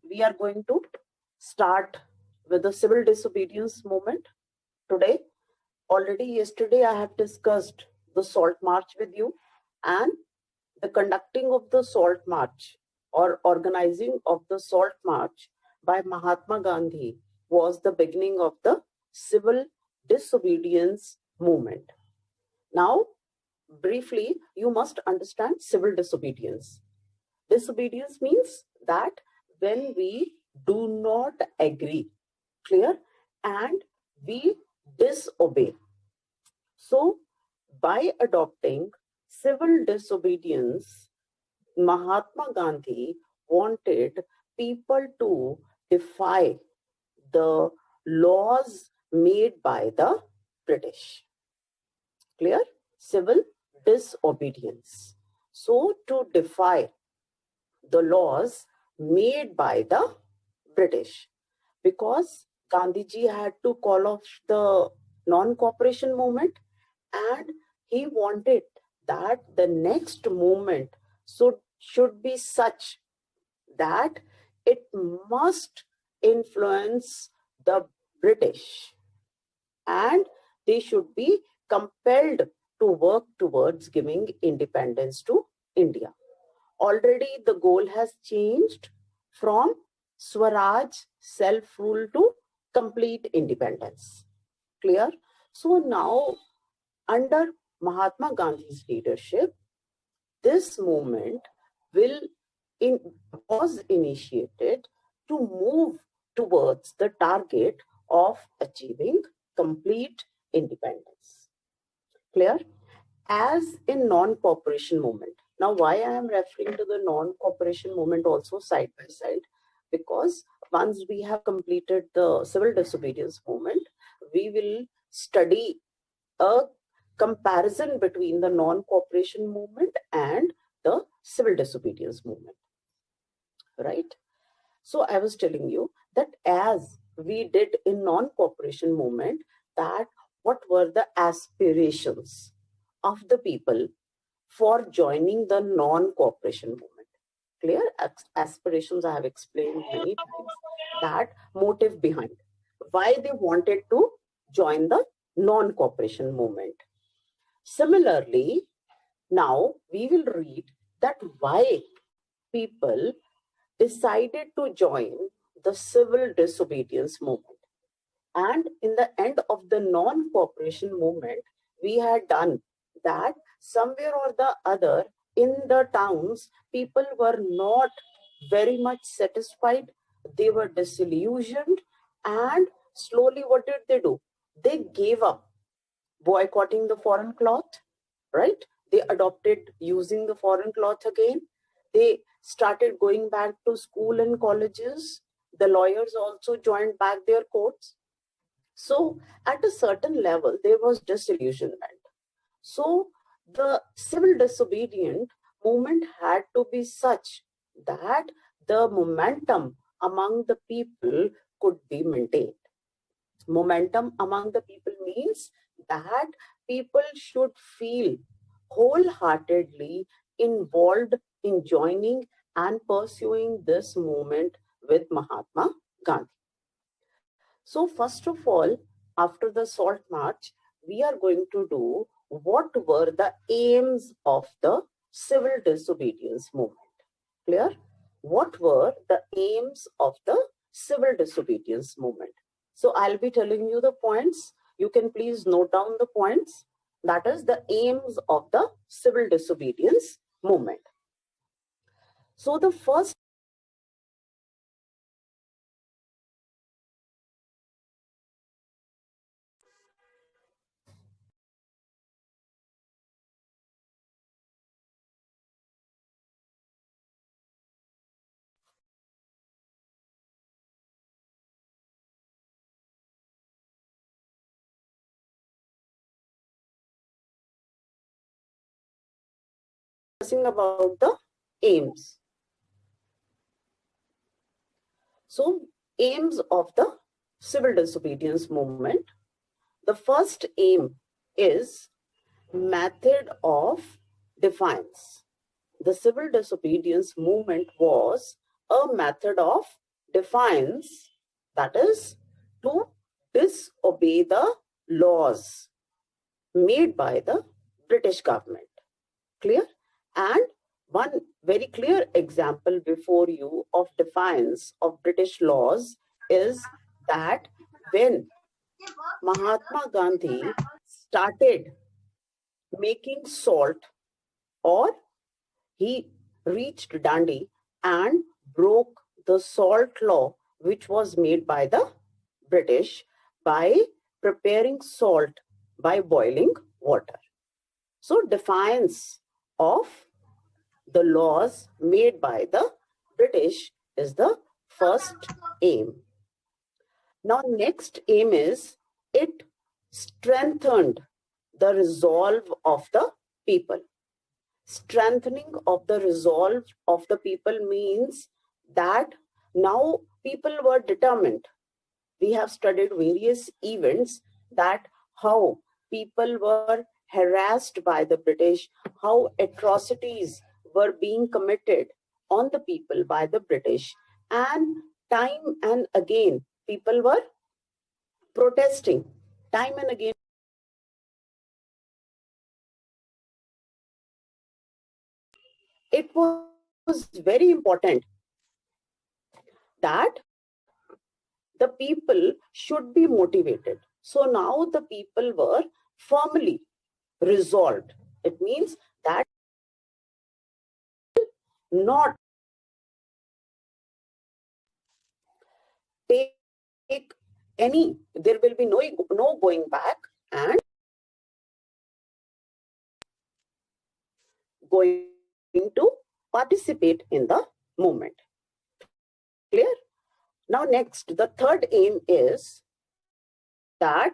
we are going to start with the civil disobedience movement today. Already yesterday I have discussed the Salt March with you, and the conducting of the Salt March or organizing of the Salt March by Mahatma Gandhi was the beginning of the civil disobedience movement. Now, briefly, you must understand civil disobedience. Disobedience means that when we do not agree, clear, and we disobey. So, by adopting civil disobedience, Mahatma Gandhi wanted people to defy the laws made by the British. Clear? Civil disobedience. So, to defy the laws made by the British, because Gandhiji had to call off the non-cooperation movement, and he wanted that the next movement should be such that it must influence the British and they should be compelled to work towards giving independence to India. Already the goal has changed from Swaraj, self-rule, to complete independence. Clear? So now, under Mahatma Gandhi's leadership, this movement was initiated to move towards the target of achieving complete independence. Clear? As in non-cooperation movement. Now, why I am referring to the non-cooperation movement also side by side? Because once we have completed the civil disobedience movement, we will study a comparison between the non-cooperation movement and the civil disobedience movement, right? So I was telling you that as we did in non-cooperation movement, that what were the aspirations of the people for joining the non-cooperation movement. Clear? Aspirations I have explained many times, that motive behind why they wanted to join the non-cooperation movement. Similarly, now we will read that why people decided to join the civil disobedience movement. And in the end of the non-cooperation movement, we had done that somewhere or the other in the towns, people were not very much satisfied. They were disillusioned, and slowly what did they do? They gave up boycotting the foreign cloth, right? They adopted using the foreign cloth again. They started going back to school and colleges. The lawyers also joined back their courts. So at a certain level, there was disillusionment. So the civil disobedient movement had to be such that the momentum among the people could be maintained. Momentum among the people means that people should feel wholeheartedly involved in joining and pursuing this movement with Mahatma Gandhi. So first of all, after the Salt March, we are going to do what were the aims of the civil disobedience movement. Clear? What were the aims of the civil disobedience movement? So I'll be telling you the points. You can please note down the points. That is the aims of the civil disobedience movement. So the first about the aims. So aims of the civil disobedience movement. The first aim is method of defiance. The civil disobedience movement was a method of defiance, that is to disobey the laws made by the British government. Clear? And one very clear example before you of defiance of British laws is that when Mahatma Gandhi started making salt, or he reached Dandi and broke the salt law which was made by the British by preparing salt by boiling water. So defiance of the laws made by the British is the first aim. Now next aim is it strengthened the resolve of the people. Strengthening of the resolve of the people means that now people were determined. We have studied various events that how people were harassed by the British, how atrocities were being committed on the people by the British, and time and again people were protesting, time and again. It was very important that the people should be motivated. So now the people were firmly resolved. It means that not take any, there will be no going back and going to participate in the movement. Clear? Now next, the third aim is that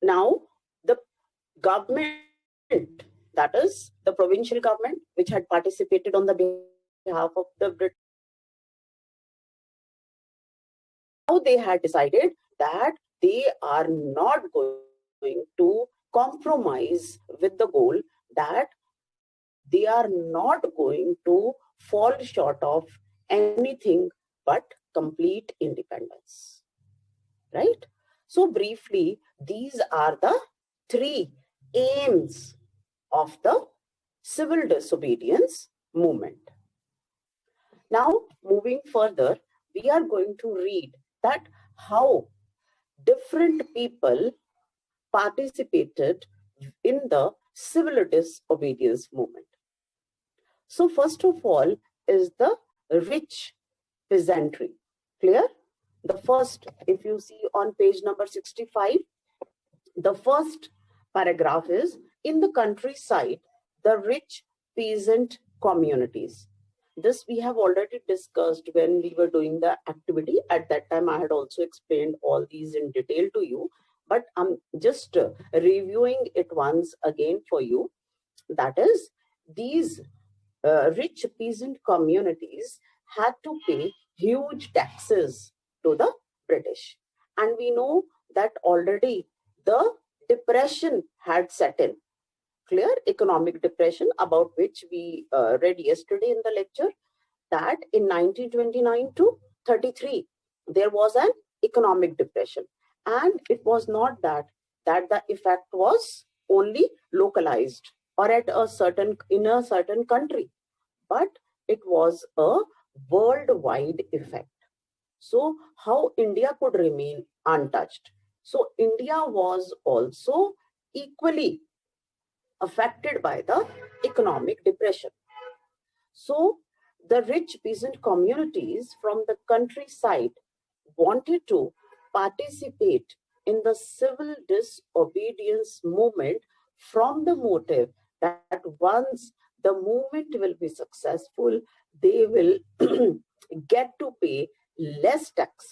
now the government, that is the provincial government which had participated on the behalf of the British, now they had decided that they are not going to compromise with the goal, that they are not going to fall short of anything but complete independence. Right? So briefly, these are the three aims of the civil disobedience movement. Now, moving further, we are going to read that how different people participated in the civil disobedience movement. So first of all is the rich peasantry. Clear? The first, if you see on page number 65, the first paragraph is, in the countryside, the rich peasant communities. This we have already discussed when we were doing the activity. At that time, I had also explained all these in detail to you, but I'm just reviewing it once again for you. That is, these rich peasant communities had to pay huge taxes to the British. And we know that already the depression had set in. Clear? Economic depression, about which we read yesterday in the lecture, that in 1929 to 33, there was an economic depression. And it was not that the effect was only localized or at a certain, in a certain country, but it was a worldwide effect. So how India could remain untouched? So India was also equally affected by the economic depression. So the rich peasant communities from the countryside wanted to participate in the civil disobedience movement from the motive that once the movement will be successful, they will get to pay less taxes.